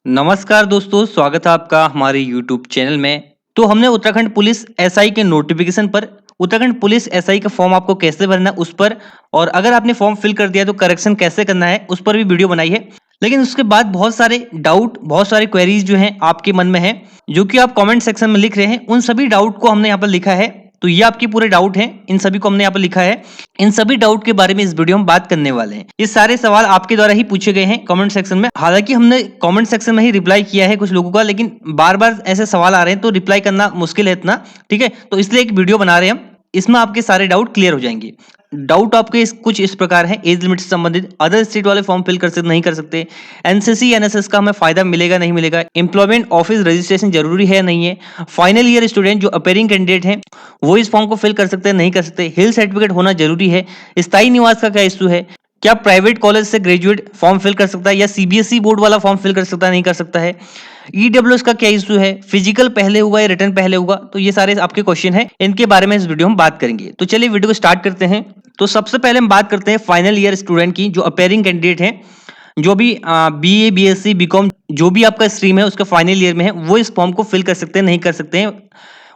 नमस्कार दोस्तों, स्वागत है आपका हमारे YouTube चैनल में। तो हमने उत्तराखंड पुलिस एसआई के नोटिफिकेशन पर उत्तराखंड पुलिस एसआई का फॉर्म आपको कैसे भरना है उस पर, और अगर आपने फॉर्म फिल कर दिया तो करेक्शन कैसे करना है उस पर भी वीडियो बनाई है। लेकिन उसके बाद बहुत सारे डाउट, बहुत सारे क्वेरीज जो हैं आपके मन में हैं, जो कि आप कमेंट सेक्शन में लिख रहे हैं, उन सभी डाउट को हमने यहाँ पर लिखा है। तो ये आपके पूरे डाउट हैं, इन सभी को हमने यहाँ पर लिखा है। इन सभी डाउट के बारे में इस वीडियो में बात करने वाले हैं। ये सारे सवाल आपके द्वारा ही पूछे गए हैं कमेंट सेक्शन में। हालांकि हमने कमेंट सेक्शन में ही रिप्लाई किया है कुछ लोगों का, लेकिन बार बार ऐसे सवाल आ रहे हैं तो रिप्लाई करना मुश्किल है इतना, ठीक है। तो इसलिए एक वीडियो बना रहे हैं हम, इसमें आपके सारे डाउट क्लियर हो जाएंगे। डाउट आपके कुछ इस प्रकार है। एज लिमिट से संबंधित, अदर स्टेट वाले फॉर्म फिल कर सकते नहीं कर सकते, एनसीसी एनएसएस का हमें फायदा मिलेगा नहीं मिलेगा, एम्प्लॉयमेंट ऑफिस रजिस्ट्रेशन जरूरी है नहीं है, फाइनल ईयर स्टूडेंट जो अपेयरिंग कैंडिडेट हैं वो इस फॉर्म को फिल कर सकते हैं नहीं कर सकते, हिल सर्टिफिकेट होना जरूरी है, स्थायी निवास का क्या इशू है, क्या प्राइवेट कॉलेज से ग्रेजुएट फॉर्म फिल कर सकता है या सीबीएसई बोर्ड वाला फॉर्म फिल कर सकता है नहीं कर सकता है, ईडब्ल्यूएस का क्या इशू है, फिजिकल पहले हुआ या रिटर्न पहले हुआ। तो ये सारे आपके क्वेश्चन हैं, इनके बारे में इस वीडियो में बात करेंगे। तो चलिए वीडियो को स्टार्ट करते हैं। तो सबसे पहले हम बात करते हैं फाइनल ईयर स्टूडेंट की, जो अपेयरिंग कैंडिडेट हैं, जो भी बीए बीएससी बीकॉम जो भी आपका स्ट्रीम है उसका फाइनल ईयर में है, वो इस फॉर्म को फिल कर सकते हैं नहीं कर सकते हैं।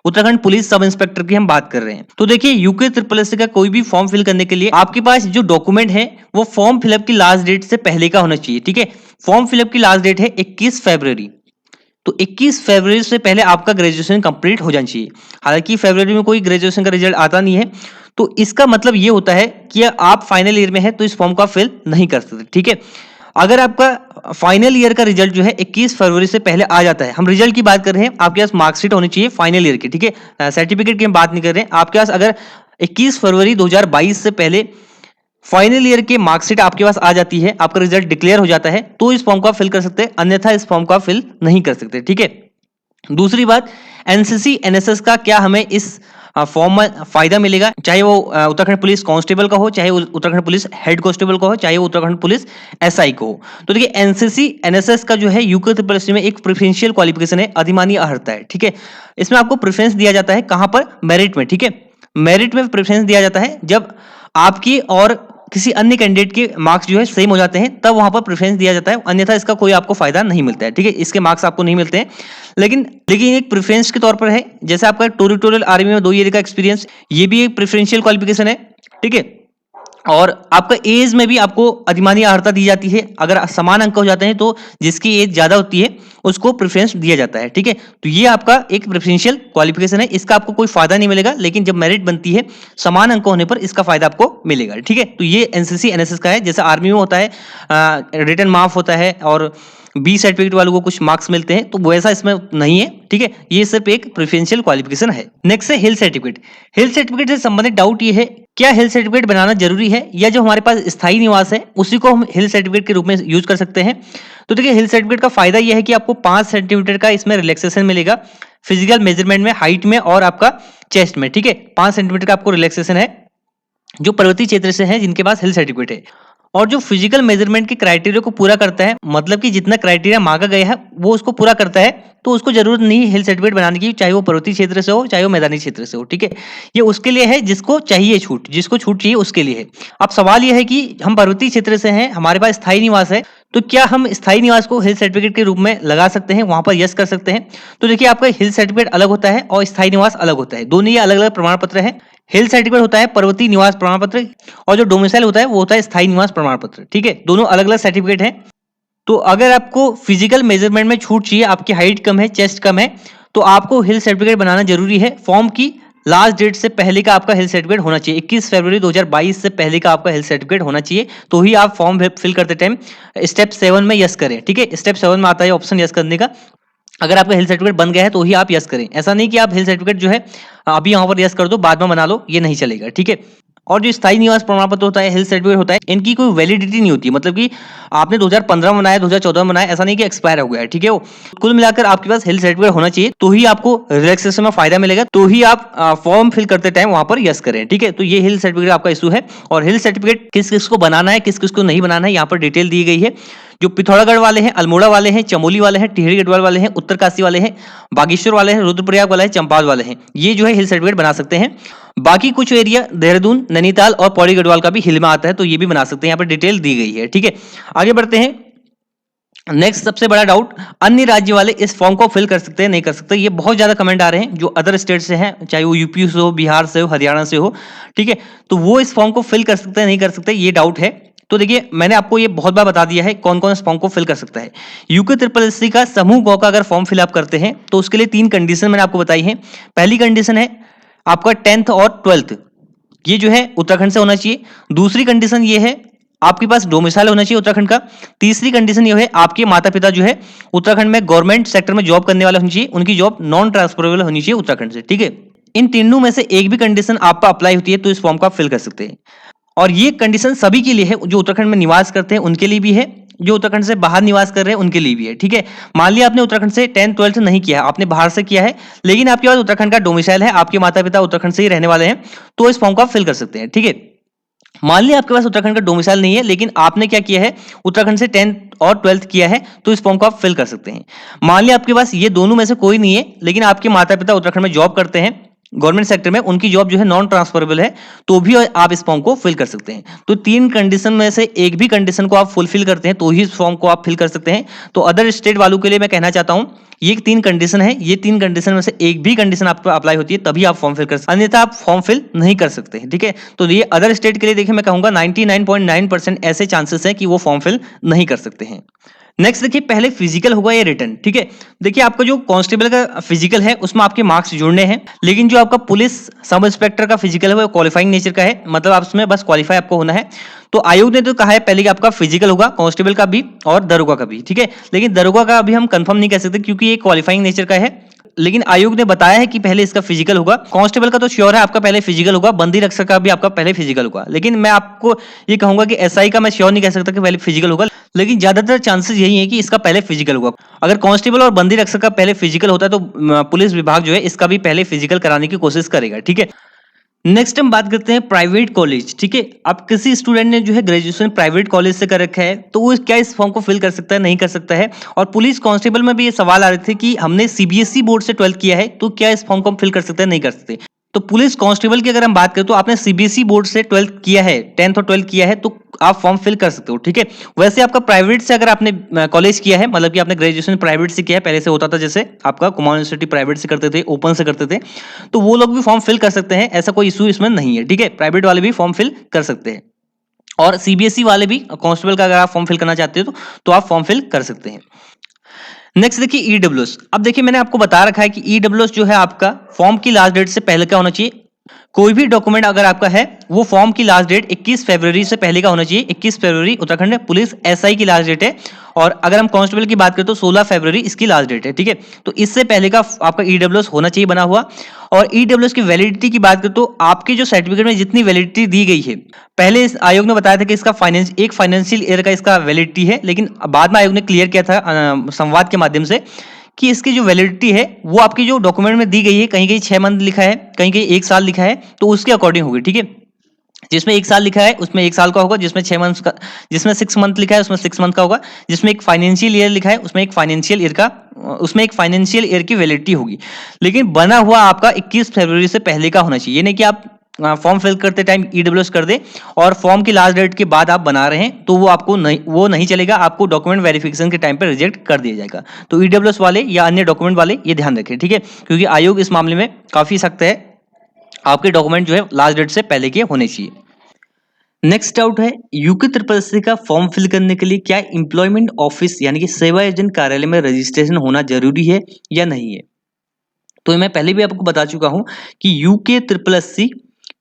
उत्तराखंड पुलिस सब इंस्पेक्टर की हम बात कर रहे हैं। तो देखिए, यूके ट्रिपल एस का कोई भी फॉर्म फिल करने के लिए आपके पास जो डॉक्यूमेंट है वो फॉर्म फिलअप की लास्ट डेट से पहले का होना चाहिए, ठीक है। फॉर्म फिलअप की लास्ट डेट है 21 फरवरी। तो 21 फरवरी से पहले आपका ग्रेजुएशन कंप्लीट हो जाना चाहिए। हालांकि फरवरी में कोई ग्रेजुएशन का रिजल्ट आता नहीं है, तो इसका मतलब ये होता है कि आप फाइनल ईयर में है तो इस फॉर्म को फिल नहीं कर सकते, ठीक है। अगर आपका फाइनल ईयर का रिजल्ट जो है 21 फरवरी से पहले आ जाता है, हम रिजल्ट की बात कर रहे हैं, आपके पास मार्कशीट होनी चाहिए फाइनल ईयर की, ठीक है। सर्टिफिकेट की हम बात नहीं कर रहे हैं। आपके पास अगर 21 फरवरी 2022 से पहले फाइनल ईयर की मार्कशीट आपके पास आ जाती है, आपका रिजल्ट डिक्लेयर हो जाता है, तो इस फॉर्म को आप फिल कर सकते हैं, अन्यथा इस फॉर्म को आप फिल नहीं कर सकते, ठीक है। दूसरी बात, एनसीसी एनएसएस का क्या हमें इस फॉर्म में फायदा मिलेगा, चाहे वो उत्तराखंड पुलिस कांस्टेबल का हो, चाहे उत्तराखंड पुलिस हेड कांस्टेबल का हो, चाहे वो उत्तराखंड पुलिस एसआई को हो। तो देखिए, एनसीसी एनएसएस का जो है यूके ट्रिपल एस में एक प्रेफरेंशियल क्वालिफिकेशन है, अधिमानी अर्हता है, ठीक है। इसमें आपको प्रेफरेंस दिया जाता है कहां पर, मेरिट में, ठीक है। मेरिट में प्रेफरेंस दिया जाता है जब आपकी और किसी अन्य कैंडिडेट के मार्क्स जो है सेम हो जाते हैं, तब वहां पर प्रेफरेंस दिया जाता है, अन्यथा इसका कोई आपको फायदा नहीं मिलता है, ठीक है। इसके मार्क्स आपको नहीं मिलते हैं, लेकिन एक प्रेफरेंस के तौर पर है। जैसे आपका टेरिटोरियल आर्मी में 2 ईयर का एक्सपीरियंस, ये भी एक प्रेफरेंशियल क्वालिफिकेशन है, ठीक है। और आपका एज में भी आपको अधिमानी अर्हता दी जाती है। अगर समान अंक हो जाते हैं तो जिसकी एज ज्यादा होती है उसको प्रेफरेंस दिया जाता है, ठीक है। तो ये आपका एक प्रेफरेंशियल क्वालिफिकेशन है, इसका आपको कोई फायदा नहीं मिलेगा, लेकिन जब मेरिट बनती है समान अंक होने पर इसका फायदा आपको मिलेगा, ठीक है। तो ये एनसीसी एनएसएस का है। जैसे आर्मी में होता है रिटर्न माफ होता है और बी सर्टिफिकेट वालों को कुछ मार्क्स मिलते हैं, तो वैसा इसमें नहीं है, ठीक है। ये सिर्फ एक प्रेफरेंशियल क्वालिफिकेशन है। नेक्स्ट है हिल सर्टिफिकेट। हिल सर्टिफिकेट से संबंधित डाउट ये है, क्या हिल सर्टिफिकेट बनाना जरूरी है, या जो हमारे पास स्थायी निवास है उसी को हम हिल सर्टिफिकेट के रूप में यूज कर सकते हैं। तो देखिए, हिल सर्टिफिकेट का फायदा यह है कि आपको 5 सेंटीमीटर का इसमें रिलैक्सेशन मिलेगा, फिजिकल मेजरमेंट में, हाइट में और आपका चेस्ट में, ठीक है। 5 सेंटीमीटर का आपको रिलैक्सेशन है जो पर्वतीय क्षेत्र से है जिनके पास हिल सर्टिफिकेट है, और जो फिजिकल मेजरमेंट के क्राइटेरिया को पूरा करता है, मतलब कि जितना क्राइटेरिया मांगा गया है वो उसको पूरा करता है, तो उसको जरूरत नहीं हिल सर्टिफिकेट बनाने की, चाहे वो पर्वतीय क्षेत्र से हो चाहे वो मैदानी क्षेत्र से हो, ठीक है। ये उसके लिए है जिसको चाहिए छूट, जिसको छूट चाहिए उसके लिए है। अब सवाल यह है कि हम पर्वतीय क्षेत्र से हैं, हमारे पास स्थायी निवास है, तो क्या हम स्थायी निवास को हिल सर्टिफिकेट के रूप में लगा सकते हैं, वहां पर यस कर सकते हैं। तो देखिए, आपका हिल सर्टिफिकेट अलग होता है और स्थायी निवास अलग होता है, दोनों ये अलग अलग प्रमाण पत्र है। हिल सर्टिफिकेट होता है पर्वतीय निवास प्रमाण पत्र, और जो डोमिसाइल होता है वो होता है स्थायी निवास प्रमाण पत्र, ठीक है। दोनों अलग अलग सर्टिफिकेट हैं। तो अगर आपको फिजिकल मेजरमेंट में छूट चाहिए, आपकी हाइट कम है, चेस्ट कम है, तो आपको हिल सर्टिफिकेट बनाना जरूरी है। फॉर्म की लास्ट डेट से पहले का आपका हिल सर्टिफिकेट होना चाहिए, 21 फरवरी 2022 से पहले का आपका हिल सर्टिफिकेट होना चाहिए, तो ही आप फॉर्म फिल करते टाइम स्टेप 7 में यस करें, ठीक है। स्टेप 7 में आता है ऑप्शन यस करने का। अगर आपका हिल सर्टिफिकेट बन गया है तो ही आप यस करें, ऐसा नहीं कि आप हिल सर्टिफिकेट जो है अभी यहाँ पर यस कर दो बाद में बना लो, ये नहीं चलेगा, ठीक है। और जो स्थायी निवास प्रमाण पत्र होता है, हिल सर्टिफिकेट होता है, इनकी कोई वैलिडिटी नहीं होती, मतलब कि आपने 2015 में बनाया, 2014 में बनाया, ऐसा नहीं कि एक्सपायर हो गया है, ठीक है। वो कुल मिलाकर आपके पास हिल सर्टिफिकेट होना चाहिए, तो ही आपको रिलैक्सेशन में फायदा मिलेगा, तो ही आप फॉर्म फिल करते टाइम वहां पर यस करें, ठीक है। तो ये हिल सर्टिफिकेट आपका इशू है, और हिल सर्टिफिकेट किस किस को बनाना है, किस किस को नहीं बनाना है, यहाँ पर डिटेल दी गई है। जो पिथौरागढ़ वाले हैं, अल्मोड़ा वाले हैं, चमोली वाले हैं, टिहरी गढ़वाल वाले हैं, उत्तरकाशी वाले हैं, बागेश्वर वाले हैं, रुद्रप्रयाग वाले हैं, चंपावत वाले हैं, ये जो है हिल सर्टिफिकेट बना सकते हैं। बाकी कुछ एरिया देहरादून, नैनीताल और पौड़ी गढ़वाल का भी हिल में आता है, तो ये भी बना सकते हैं, यहाँ पर डिटेल दी गई है, ठीक है। आगे बढ़ते हैं। नेक्स्ट सबसे बड़ा डाउट, अन्य राज्य वाले इस फॉर्म को फिल कर सकते हैं नहीं कर सकते? ये बहुत ज्यादा कमेंट आ रहे हैं जो अदर स्टेट से हैं, चाहे वो यूपी से हो, बिहार से हो, हरियाणा से हो, ठीक है, तो वो इस फॉर्म को फिल कर सकते हैं नहीं कर सकते, ये डाउट है। तो देखिए मैंने आपको ये बहुत बार बता दिया है कौन कौन इस फॉर्म को फिल कर सकता है। यूके ट्रिपल एस सी का समूह गौ का अगर फॉर्म फिल अप करते हैं तो उसके लिए 3 कंडीशन मैंने आपको बताई है। पहली कंडीशन है आपका 10th और 12th ये जो है उत्तराखंड से होना चाहिए। दूसरी कंडीशन ये है आपके पास डोमिसाइल होना चाहिए उत्तराखंड का। तीसरी कंडीशन ये है आपके माता पिता जो है उत्तराखंड में गवर्नमेंट सेक्टर में जॉब करने वाले होनी चाहिए, उनकी जॉब नॉन ट्रांसफरेबल होनी चाहिए उत्तराखंड से, ठीक है। इन तीनों में से एक भी कंडीशन आप पर अप्लाई होती है तो इस फॉर्म को आप फिल कर सकते हैं। और ये कंडीशन सभी के लिए है, जो उत्तराखंड में निवास करते हैं उनके लिए भी है, जो उत्तराखंड से बाहर निवास कर रहे हैं उनके लिए भी है, ठीक है। मान लिया आपने उत्तराखंड से 10th 12th नहीं किया, आपने बाहर से किया है, लेकिन आपके पास उत्तराखंड का डोमिसाइल है, आपके माता पिता उत्तराखंड से ही रहने वाले हैं, तो इस फॉर्म को आप फिल कर सकते हैं, ठीक है। मान लिया आपके पास उत्तराखंड का डोमिसाइल नहीं है, लेकिन आपने क्या किया है उत्तराखंड से 10th और 12th किया है, तो इस फॉर्म को आप फिल कर सकते हैं। मान लिया आपके पास ये दोनों में से कोई नहीं है, लेकिन आपके माता पिता उत्तराखंड में जॉब करते हैं गवर्नमेंट सेक्टर में, उनकी जॉब जो है नॉन ट्रांसफरेबल है, तो भी आप इस फॉर्म को फिल कर सकते हैं। तो 3 कंडीशन में से एक भी कंडीशन को आप फुलफिल करते हैं तो ही इस फॉर्म को आप फिल कर सकते हैं। तो अदर स्टेट वालों के लिए मैं कहना चाहता हूं ये 3 कंडीशन है, ये 3 कंडीशन में से एक भी कंडीशन आप पर अप्लाई होती है तभी आप फॉर्म फिल कर सकते हैं, अन्यथा आप फॉर्म फिल नहीं कर सकते हैं, ठीक है। तो ये अदर स्टेट के लिए देखिए मैं कहूंगा 99.9% ऐसे चांसेस हैं कि वो फॉर्म फिल नहीं कर सकते हैं। नेक्स्ट देखिए पहले फिजिकल होगा या रिटर्न, ठीक है। देखिए आपका जो कांस्टेबल का फिजिकल है उसमें आपके मार्क्स जुड़ने हैं, लेकिन जो आपका पुलिस सब इंस्पेक्टर का फिजिकल है वो क्वालिफाइंग नेचर का है, मतलब आप उसमें बस क्वालिफाई आपको होना है। तो आयोग ने तो कहा है पहले कि आपका फिजिकल होगा कांस्टेबल का भी और दरोगा का भी, ठीक है। लेकिन दरोगा का अभी हम कंफर्म नहीं कह सकते क्योंकि ये क्वालिफाइंग नेचर का है, लेकिन आयोग ने बताया है कि पहले इसका फिजिकल होगा। कांस्टेबल का तो श्योर है आपका पहले फिजिकल होगा, बंदी रक्षक का भी आपका पहले फिजिकल होगा, लेकिन मैं आपको ये कहूंगा कि एसआई का मैं श्योर नहीं कह सकता कि पहले फिजिकल होगा, लेकिन ज्यादातर चांसेस यही है कि इसका पहले फिजिकल होगा। अगर कांस्टेबल और बंदी रक्षक का पहले फिजिकल होता है तो पुलिस विभाग जो है इसका भी पहले फिजिकल कराने की कोशिश करेगा, ठीक है। नेक्स्ट हम बात करते हैं प्राइवेट कॉलेज, ठीक है। अब किसी स्टूडेंट ने जो है ग्रेजुएशन प्राइवेट कॉलेज से कर रखा है तो वो क्या इस फॉर्म को फिल कर सकता है नहीं कर सकता है। और पुलिस कांस्टेबल में भी ये सवाल आ रहे थे कि हमने सीबीएसई बोर्ड से 12th किया है तो क्या इस फॉर्म को हम फिल कर सकते हैं नहीं कर सकते। तो पुलिस कांस्टेबल की अगर हम बात करें तो आपने सीबीएसई बोर्ड से 12th किया है, 10th और 12th किया है तो आप फॉर्म फिल कर सकते हो, ठीक है। वैसे आपका प्राइवेट से अगर आपने कॉलेज किया है, मतलब कि आपने ग्रेजुएशन प्राइवेट से किया है, पहले से होता था जैसे आपका कुमाऊं यूनिवर्सिटी प्राइवेट से करते थे, ओपन से करते थे, तो वो लोग भी फॉर्म फिल कर सकते हैं, ऐसा कोई इशू इसमें नहीं है, ठीक है। प्राइवेट वाले भी फॉर्म फिल कर सकते हैं और सीबीएसई वाले भी कांस्टेबल का अगर आप फॉर्म फिल करना चाहते हो तो आप फॉर्म फिल कर सकते हैं। नेक्स्ट देखिए ईडब्ल्यूएस। अब देखिए मैंने आपको बता रखा है कि ईडब्ल्यूएस जो है आपका फॉर्म की लास्ट डेट से पहले का होना चाहिए। कोई भी डॉक्यूमेंट अगर आपका है वो फॉर्म की लास्ट डेट 21 फरवरी से पहले का होना चाहिए। 21 फरवरी उत्तराखंड में पुलिस एसआई की लास्ट डेट है, और अगर हम कांस्टेबल की बात करें तो 16 फरवरी इसकी लास्ट डेट है, ठीक है। तो इससे पहले का आपका ईडब्ल्यूएस होना चाहिए बना हुआ। और ईडब्ल्यूएस की वैलिडिटी की बात करें तो आपके जो सर्टिफिकेट में जितनी वैलिडिटी दी गई है, पहले इस आयोग ने बताया था कि इसका एक फाइनेंशियल ईयर का इसका वैलिडिटी है, लेकिन बाद में आयोग ने क्लियर किया था संवाद के माध्यम से कि इसकी जो वैलिडिटी है वो आपकी जो डॉक्यूमेंट में दी गई है, कहीं कहीं 6 मंथ लिखा है, कहीं कहीं 1 साल लिखा है, तो उसके अकॉर्डिंग होगी, ठीक है। जिसमें 1 साल लिखा है उसमें 1 साल का होगा, जिसमें 6 मंथ का, जिसमें 6 मंथ लिखा है उसमें 6 मंथ का होगा, जिसमें एक फाइनेंशियल ईयर लिखा है उसमें एक फाइनेंशियल ईयर का, उसमें एक फाइनेंशियल ईयर की वैलिडिटी होगी। लेकिन बना हुआ आपका 21 फरवरी से पहले का होना चाहिए, ये नहीं कि आप फॉर्म फिल करते टाइम ईडब्ल्यूएस कर दे और फॉर्म की लास्ट डेट के बाद आप बना रहे हैं तो वो आपको नहीं चलेगा, आपको डॉक्यूमेंट वेरिफिकेशन के टाइम पे रिजेक्ट कर दिया जाएगा। तो ईडब्ल्यूएस वाले या अन्य डॉक्यूमेंट वाले ये ध्यान रखें, ठीक है, क्योंकि आयोग इस मामले में काफी सख्त है, आपके डॉक्यूमेंट जो है लास्ट डेट से पहले के होने चाहिए। नेक्स्ट डाउट है यूके ट्रिपल एससी का फॉर्म फिल करने के लिए क्या एम्प्लॉयमेंट ऑफिस यानी कि सेवा एजेंट कार्यालय में रजिस्ट्रेशन होना जरूरी है या नहीं है। तो मैं पहले भी आपको बता चुका हूं कि यूके ट्रिपल एससी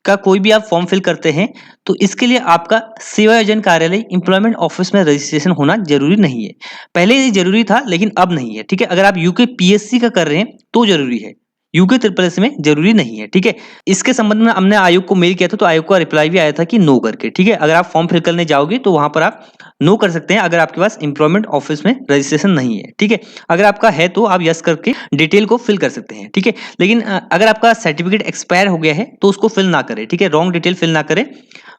का कोई भी आप फॉर्म फिल करते हैं तो इसके लिए आपका सेवा एजेंट कार्यालय एम्प्लॉयमेंट ऑफिस में रजिस्ट्रेशन होना जरूरी नहीं है। पहले ये जरूरी था लेकिन अब नहीं है, ठीक है। अगर आप यूके पीएससी का कर रहे हैं तो जरूरी है, यूके ट्रिपल एस में जरूरी नहीं है, ठीक है। इसके संबंध में हमने आयोग को मेल किया था तो आयोग का रिप्लाई भी आया था कि नो करके, ठीक है। अगर आप फॉर्म फिल करने जाओगे तो वहां पर आप नो कर सकते हैं अगर आपके पास एम्प्लॉयमेंट ऑफिस में रजिस्ट्रेशन नहीं है, ठीक है। अगर आपका है तो आप यस करके डिटेल को फिल कर सकते हैं, ठीक है। लेकिन अगर आपका सर्टिफिकेट एक्सपायर हो गया है तो उसको फिल ना करें, ठीक है, रॉन्ग डिटेल फिल ना करें,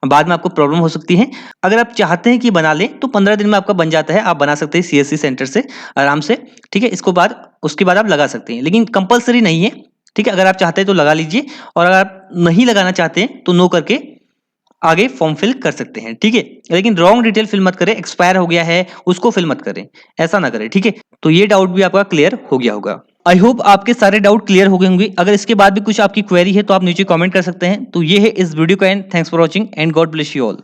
बाद में आपको प्रॉब्लम हो सकती है। अगर आप चाहते हैं कि बना लें तो 15 दिन में आपका बन जाता है, आप बना सकते हैं सीएससी सेंटर से आराम से, ठीक है। उसके बाद आप लगा सकते हैं, लेकिन कंपलसरी नहीं है, ठीक है। अगर आप चाहते हैं तो लगा लीजिए और अगर आप नहीं लगाना चाहते हैं तो नो करके आगे फॉर्म फिल कर सकते हैं, ठीक है। लेकिन रॉन्ग डिटेल फिल मत करें, एक्सपायर हो गया है उसको फिल मत करें, ऐसा ना करें, ठीक है। तो ये डाउट भी आपका क्लियर हो गया होगा। आई होप आपके सारे डाउट क्लियर हो गए होंगे। अगर इसके बाद भी कुछ आपकी क्वेरी है तो आप नीचे कमेंट कर सकते हैं। तो ये है इस वीडियो का and. Thanks for watching and God bless you all.